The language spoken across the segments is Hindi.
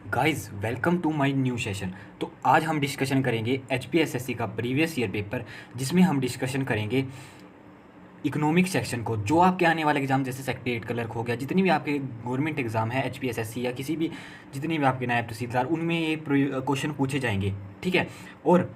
Guys welcome to my new session. तो आज हम डिस्कशन करेंगे एचपीएसएससी का प्रीवियस ईयर पेपर, जिसमें हम डिस्कशन करेंगे इकोनॉमिक सेक्शन को। जो आपके आने वाले एग्जाम जैसे सेक्रेटरीट क्लर्क हो गया, जितनी भी आपके गवर्नमेंट एग्जाम है एचपीएसएससी या किसी भी जितनी भी आपके नायब तहसीलदार, उनमें ये क्वेश्चन पूछे जाएंगे। ठीक है। और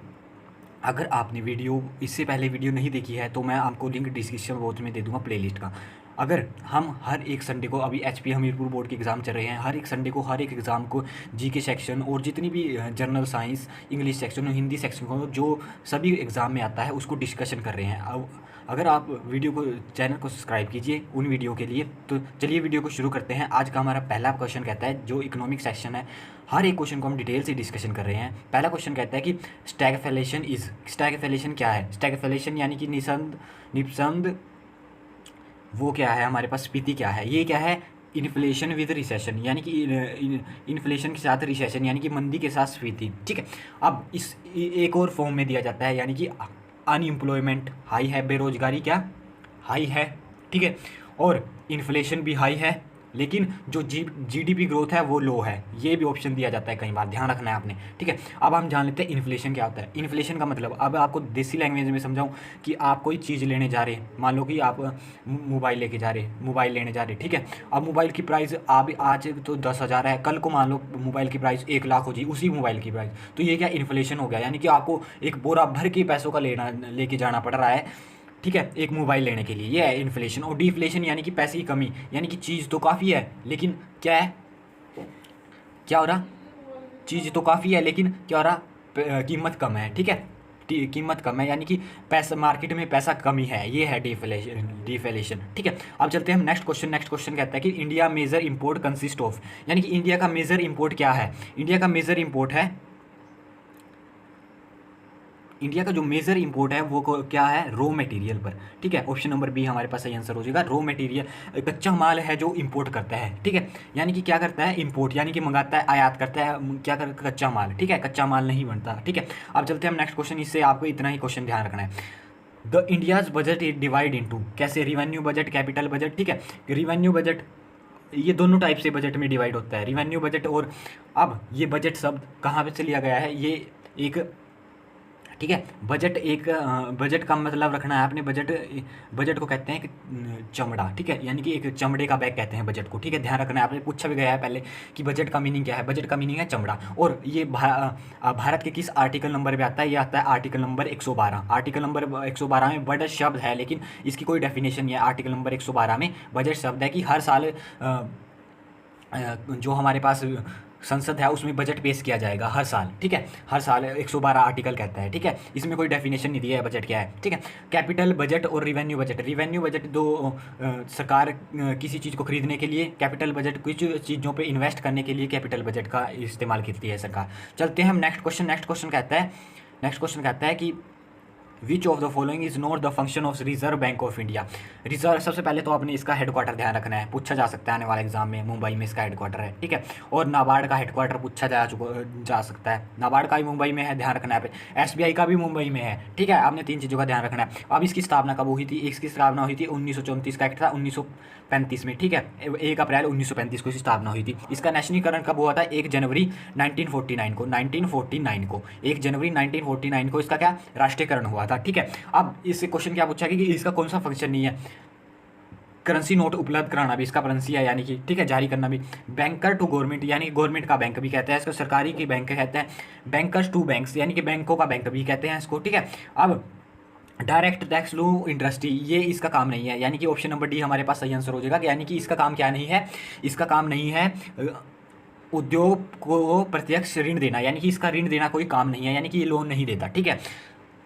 अगर आपने वीडियो इससे पहले वीडियो नहीं देखी है तो मैं आपको लिंक डिस्क्रिप्शन बॉक्स में दे दूंगा प्लेलिस्ट का। अगर हम हर एक संडे को, अभी एचपी हमीरपुर बोर्ड के एग्ज़ाम चल रहे हैं, हर एक संडे को हर एक एग्ज़ाम को जीके सेक्शन और जितनी भी जनरल साइंस, इंग्लिश सेक्शन और हिंदी सेक्शन को जो सभी एग्ज़ाम में आता है उसको डिस्कशन कर रहे हैं। अब अगर आप वीडियो को, चैनल को सब्सक्राइब कीजिए उन वीडियो के लिए। तो चलिए वीडियो को शुरू करते हैं। आज का हमारा पहला क्वेश्चन कहता है, जो इकोनॉमिक सेक्शन है, हर एक क्वेश्चन को हम डिटेल से डिस्कशन कर रहे हैं। पहला क्वेश्चन कहता है कि स्टैगफ्लेशन क्या है। स्टैगफ्लेशन यानी कि निपसंद वो क्या है, हमारे पास स्फीति क्या है। ये क्या है, इन्फ्लेशन विद रिसेशन, यानी कि इन्फ्लेशन के साथ रिसेशन यानी कि मंदी के साथ स्फीति। ठीक है। अब इस एक और फॉर्म में दिया जाता है, यानी कि अनएम्प्लॉयमेंट हाई है, बेरोजगारी क्या हाई है। ठीक है। और इन्फ्लेशन भी हाई है, लेकिन जो जीडीपी ग्रोथ है वो लो है। ये भी ऑप्शन दिया जाता है कई बार, ध्यान रखना है आपने। ठीक है। अब हम जान लेते हैं इन्फ्लेशन क्या होता है। इन्फ्लेशन का मतलब, अब आपको देसी लैंग्वेज में समझाऊं कि आप कोई चीज़ लेने जा रहे हैं, मान लो कि आप मोबाइल लेके जा रहे हैं, मोबाइल लेने जा रहे हैं। ठीक है। अब मोबाइल की प्राइस आप आज तो 10,000 है, कल को मान लो मोबाइल की प्राइस 1 लाख हो जी, उसी मोबाइल की प्राइस। तो ये क्या इन्फ्लेशन हो गया, यानी कि आपको एक बोरा भर के पैसों का लेके जाना पड़ रहा है। ठीक है, एक मोबाइल लेने के लिए। ये है इन्फ्लेशन। और डिफ्लेशन यानी कि पैसे की कमी, यानी कि चीज़ तो काफ़ी है लेकिन क्या है, क्या हो रहा, चीज़ तो काफ़ी है लेकिन क्या हो रहा, कीमत कम है। ठीक है, कीमत कम है, यानी कि पैसा, मार्केट में पैसा कमी है। ये है डिफ्लेशन। ठीक है। अब चलते हैं हम नेक्स्ट क्वेश्चन। नेक्स्ट क्वेश्चन कहता है कि India major import consist of, यानी कि इंडिया का मेजर इंपोर्ट क्या है। इंडिया का मेजर इंपोर्ट है, इंडिया का जो मेजर इंपोर्ट है वो क्या है, रॉ मटेरियल पर। ठीक है। ऑप्शन नंबर बी हमारे पास सही आंसर हो जाएगा। रॉ मटेरियल कच्चा माल है जो इंपोर्ट करता है। ठीक है। यानी कि क्या करता है, इंपोर्ट यानी कि मंगाता है, आयात करता है, क्या कर, कच्चा माल। ठीक है, कच्चा माल नहीं बनता। ठीक है। अब चलते हैं हम नेक्स्ट क्वेश्चन। इससे आपको इतना ही क्वेश्चन ध्यान रखना है। The India's budget is divide into, कैसे, रिवेन्यू बजट, कैपिटल बजट। ठीक है। रिवेन्यू बजट, ये दोनों टाइप से बजट में डिवाइड होता है, रिवेन्यू बजट। और अब ये बजट शब्द कहाँ पे से लिया गया है, ये एक, ठीक है, बजट एक, बजट का मतलब रखना है आपने। बजट को कहते हैं कि चमड़ा। ठीक है, यानी कि एक चमड़े का बैग कहते हैं बजट को। ठीक है, ध्यान रखना है, आपने पूछा भी गया है पहले कि बजट का मीनिंग क्या है। बजट का मीनिंग है चमड़ा। और ये भारत के किस आर्टिकल नंबर पे आता है, ये आता है आर्टिकल नंबर 112। आर्टिकल नंबर 112 में बजट शब्द है, लेकिन इसकी कोई डेफिनेशन नहीं है। आर्टिकल नंबर 112 में बजट शब्द है कि हर साल जो हमारे पास संसद है उसमें बजट पेश किया जाएगा हर साल। ठीक है, हर साल 112 आर्टिकल कहता है। ठीक है, इसमें कोई डेफिनेशन नहीं दिया है बजट क्या है। ठीक है। कैपिटल बजट और रिवेन्यू बजट, रिवेन्यू बजट दो, सरकार किसी चीज़ को खरीदने के लिए, कैपिटल बजट कुछ चीज़ों पे इन्वेस्ट करने के लिए कैपिटल बजट का इस्तेमाल करती है सरकार। चलते हैं हम नेक्स्ट क्वेश्चन। नेक्स्ट क्वेश्चन कहता है कि which of the following is not the function of reserve bank of India. Reserve, सबसे पहले तो आपने इसका हेडक्वार्टर ध्यान रखना है, पूछा जा सकता है आने वाले एग्जाम में, मुंबई में इसका हेडक्वार्टर है। ठीक है। और नाबार्ड का हेडक्वार्टर पूछा जा सकता है, नाबार्ड का भी मुंबई में है, ध्यान रखना है। एसबीआई का भी मुंबई में है। ठीक है, आपने 3 चीज़ों का ध्यान रखना है। अब इसकी स्थापना कब हुई थी, इसकी स्थापना हुई थी 1934 का एक्ट था 1935 में। ठीक है, 1 अप्रैल 1935 को इसकी स्थापना हुई थी। इसका नेशनलीकरण कब हुआ था, 1 जनवरी 1949 को। 1 जनवरी 1949 को इसका क्या राष्ट्रीयकरण हुआ था। ठीक है। अब इससे क्वेश्चन क्या पूछा कि इसका कौन सा फंक्शन नहीं है, करेंसी नोट उपलब्ध कराना भी इसका करेंसी है, यानी कि, ठीक है, जारी करना भी। बैंकर टू गवर्नमेंट, यानी गवर्नमेंट का बैंक भी कहते हैं इसको, सरकारी की बैंक कहते हैं। बैंकर्स टू बैंक्स, यानी कि बैंकों का बैंक भी कहते हैं इसको। ठीक है। अब डायरेक्ट टैक्स लो इंडस्ट्री, ये इसका काम नहीं है, यानी कि ऑप्शन नंबर डी हमारे पास सही आंसर हो जाएगा। यानी कि इसका काम क्या नहीं है, इसका काम नहीं है उद्योग को प्रत्यक्ष ऋण देना, यानी कि इसका ऋण देना कोई काम नहीं है, यानी कि ये लोन नहीं देता। ठीक है।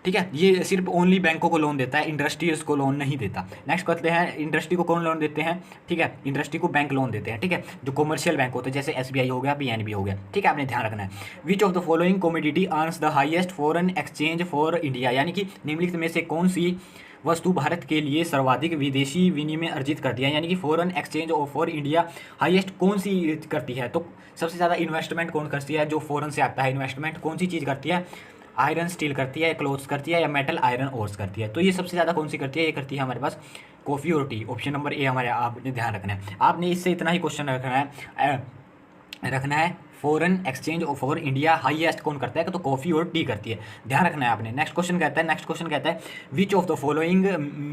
ठीक है, ये सिर्फ ओनली बैंकों को लोन देता है, इंडस्ट्रीज को लोन नहीं देता। नेक्स्ट करते हैं, इंडस्ट्री को कौन लोन देते हैं। ठीक है, इंडस्ट्री को बैंक लोन देते हैं। ठीक है, जो कमर्शियल बैंक होते हैं जैसे एसबीआई हो गया, पीएनबी हो गया। ठीक है, आपने ध्यान रखना है। विच of the following commodity earns the highest foreign exchange for India, यानी कि निम्नलिखित में से कौन सी वस्तु भारत के लिए सर्वाधिक विदेशी विनिमय अर्जित करती है, यानी कि foreign exchange for India highest कौन सी करती है। तो सबसे ज़्यादा इन्वेस्टमेंट कौन करती है, जो फॉरेन से आता है इन्वेस्टमेंट, कौन सी चीज़ करती है, आयरन स्टील करती है, या क्लोथ्स करती है, या मेटल आयरन ओर्स करती है। तो ये सबसे ज़्यादा कौन सी करती है, ये करती है हमारे पास कॉफ़ी और टी। ऑप्शन नंबर ए हमारे, आपने ध्यान रखना है। आपने इससे इतना ही क्वेश्चन रखना है foreign exchange for India highest कौन करता है? तो कॉफ़ी और टी करती है, ध्यान रखना है आपने। नेक्स्ट क्वेश्चन कहता है विच of the following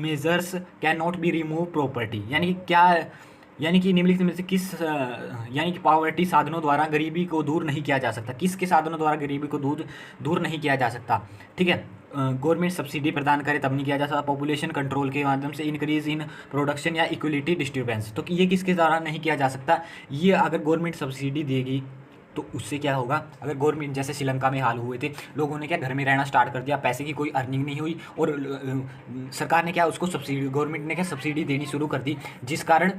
measures can not be remove property, यानी कि क्या, यानी कि निम्नलिखित में से किस यानी कि पॉवर्टी साधनों द्वारा गरीबी को दूर नहीं किया जा सकता, किसके साधनों द्वारा गरीबी को दूर नहीं किया जा सकता? ठीक है, गवर्नमेंट सब्सिडी प्रदान करे तब नहीं किया जा सकता, पॉपुलेशन कंट्रोल के माध्यम से, इंक्रीज इन प्रोडक्शन या इक्वलिटी डिस्टर्बेंस। तो ये किसके द्वारा नहीं किया जा सकता? ये अगर गवर्नमेंट सब्सिडी देगी तो उससे क्या होगा? अगर गवर्नमेंट, जैसे श्रीलंका में हाल हुए थे, लोगों ने क्या घर में रहना स्टार्ट कर दिया, पैसे की कोई अर्निंग नहीं हुई और सरकार ने क्या उसको सब्सिडी, गवर्नमेंट ने क्या सब्सिडी देनी शुरू कर दी, जिस कारण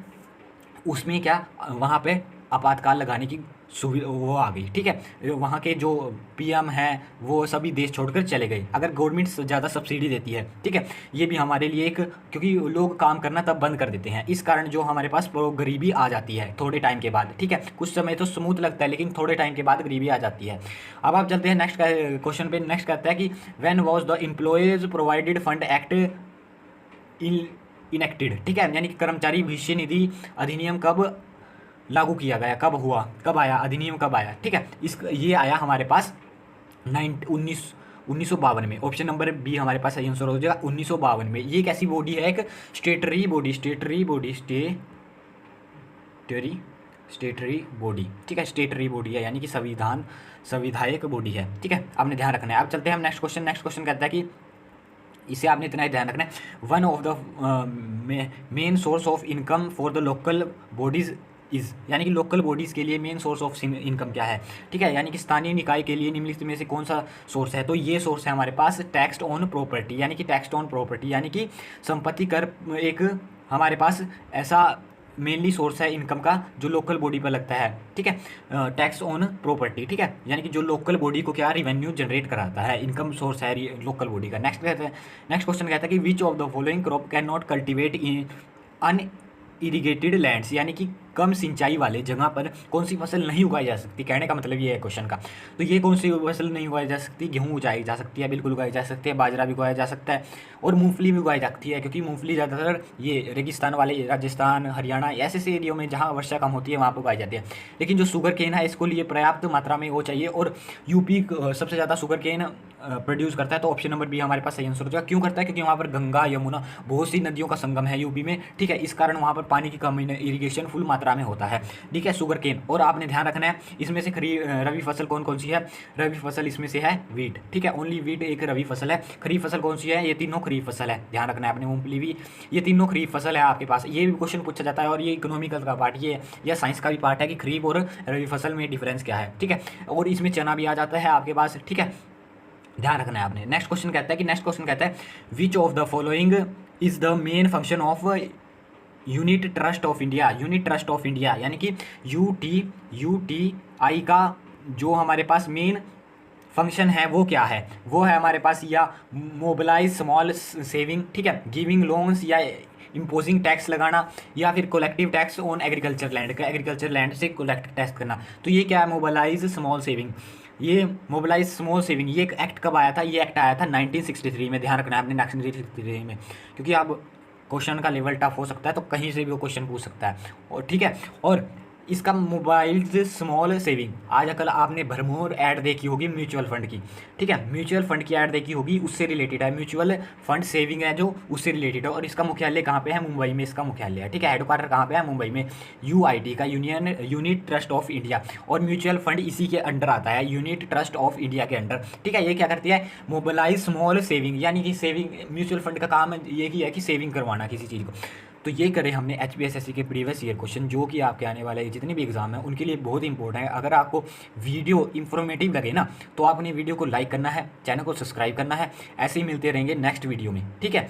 उसमें क्या वहाँ पे आपातकाल लगाने की सुविधा वो आ गई। ठीक है, वहाँ के जो पीएम हैं वो सभी देश छोड़कर चले गए अगर गवर्नमेंट ज़्यादा सब्सिडी देती है। ठीक है, ये भी हमारे लिए एक, क्योंकि लोग काम करना तब बंद कर देते हैं, इस कारण जो हमारे पास गरीबी आ जाती है थोड़े टाइम के बाद। ठीक है, कुछ समय तो स्मूथ लगता है लेकिन थोड़े टाइम के बाद गरीबी आ जाती है। अब आप चलते हैं नेक्स्ट क्वेश्चन पे। नेक्स्ट कहता है कि when was the employees provided fund act enacted. ठीक है, यानी कि कर्मचारी भविष्य निधि अधिनियम कब लागू किया गया, कब हुआ, कब आया, अधिनियम कब आया? ठीक है, ये आया हमारे पास 1952 में। ऑप्शन नंबर बी हमारे पास सही आंसर हो जाएगा 1952 में। ये कैसी बॉडी है? एक स्टेटरी बॉडी। ठीक है, स्टेटरी बॉडी है, यानी कि संविधायक बॉडी है। ठीक है, आपने ध्यान रखना है। अब चलते हैं हम नेक्स्ट क्वेश्चन कहता है कि इसे आपने इतना ही ध्यान रखना है, one of the main source of income for the local bodies is, यानी कि लोकल बॉडीज़ के लिए मेन सोर्स ऑफ इनकम क्या है? ठीक है, यानी कि स्थानीय निकाय के लिए निम्नलिखित में से कौन सा सोर्स है? तो ये सोर्स है हमारे पास टैक्स ऑन प्रॉपर्टी, यानी कि टैक्स ऑन प्रॉपर्टी, यानी कि संपत्ति कर एक हमारे पास ऐसा मेनली सोर्स है इनकम का जो लोकल बॉडी पर लगता है। ठीक है, टैक्स ऑन प्रॉपर्टी। ठीक है, यानी कि जो लोकल बॉडी को क्या रिवेन्यू जनरेट कराता है, इनकम सोर्स है लोकल बॉडी का। नेक्स्ट क्वेश्चन कहता है कि which of the following crop can not cultivate in unirrigated lands, यानी कि कम सिंचाई वाले जगह पर कौन सी फसल नहीं उगाई जा सकती? कहने का मतलब ये है क्वेश्चन का। तो ये कौन सी फसल नहीं उगाई जा सकती? गेहूँ उगाई जा सकती है, बिल्कुल उगाई जा सकती है, बाजरा भी उगाया जा सकता है और मूंगफली भी उगाई जाती है, क्योंकि मूंगफली ज़्यादातर ये रेगिस्तान वाले राजस्थान, हरियाणा ऐसे एरियो में जहाँ वर्षा कम होती है वहाँ पर उगाई जाती है। लेकिन जो शुगर केन है इसको लिए पर्याप्त मात्रा में वो चाहिए और यूपी सबसे ज़्यादा शुगर केन प्रोड्यूस करता है। तो ऑप्शन नंबर बी हमारे पास सही आंसर हो जाएगा। क्यों करता है? क्योंकि वहाँ पर गंगा, यमुना, बहुत सी नदियों का संगम है यूपी में। ठीक है, इस कारण वहाँ पर पानी की कमी, इरीगेशन फुल मात्रा में होता है। ठीक है, शुगर केन। और आपने ध्यान रखना है इसमें से रवि फसल कौन सी है? रवि फसल इसमें से है वीट। ठीक है, ओनली वीट एक रवि फसल है। खरीफ फसल कौन सी है? ये तीनों खरीफ फसल है, ध्यान रखना है आपने। मूंगफली भी, ये तीनों खरीफ फसल है आपके पास। ये भी क्वेश्चन पूछा जाता है और ये इकोनॉमिकल का पार्ट, ये या साइंस का भी पार्ट है कि खरीफ और रवि फसल में डिफरेंस क्या है। ठीक है, और इसमें चना भी आ जाता है आपके पास। ठीक है, ध्यान रखना है आपने। नेक्स्ट क्वेश्चन कहता है विच of the following is the main function of unit trust of India. Unit trust of India यानी कि UTI का जो हमारे पास मेन फंक्शन है वो क्या है? वो है हमारे पास या मोबिलाइज स्मॉल सेविंग, ठीक है, गिविंग लोन्स, या इम्पोजिंग टैक्स लगाना, या फिर collective tax on agriculture land का, एग्रीकल्चर लैंड से कलेक्ट टैक्स करना। तो ये क्या है? Mobilise small saving. ये मोबिलाइज स्मॉल सेविंग ये एक एक्ट कब आया था? ये एक्ट आया था 1963 में, ध्यान रखना है आपने, 1963 में, क्योंकि आप क्वेश्चन का लेवल टफ हो सकता है तो कहीं से भी वो क्वेश्चन पूछ सकता है। और ठीक है, और इसका मोबाइल स्मॉल सेविंग, आज कल आपने भरमौर ऐड देखी होगी म्यूचुअल फंड की। ठीक है, म्यूचुअल फंड की ऐड देखी होगी, उससे रिलेटेड है। म्यूचुअल फंड सेविंग है जो उससे रिलेटेड है। और इसका मुख्यालय कहाँ पे है? मुंबई में इसका मुख्यालय है। ठीक है, हेडक्वार्टर कहाँ पे है? मुंबई में। UIT का यूनिट ट्रस्ट ऑफ इंडिया, और म्यूचुअल फंड इसी के अंडर आता है, यूनिट ट्रस्ट ऑफ इंडिया के अंडर। ठीक है, ये क्या करती है? मोबिलाइज स्मॉल सेविंग, यानी कि सेविंग, म्यूचुअल फंड का काम ये ही है कि सेविंग करवाना किसी चीज़ को। तो ये करें हमने HPSSC के प्रीवियस ईयर क्वेश्चन, जो कि आपके आने वाले जितने भी एग्जाम हैं उनके लिए बहुत इंपॉर्टेंट है। अगर आपको वीडियो इन्फॉर्मेटिव लगे ना तो आपने वीडियो को लाइक करना है, चैनल को सब्सक्राइब करना है। ऐसे ही मिलते रहेंगे नेक्स्ट वीडियो में। ठीक है।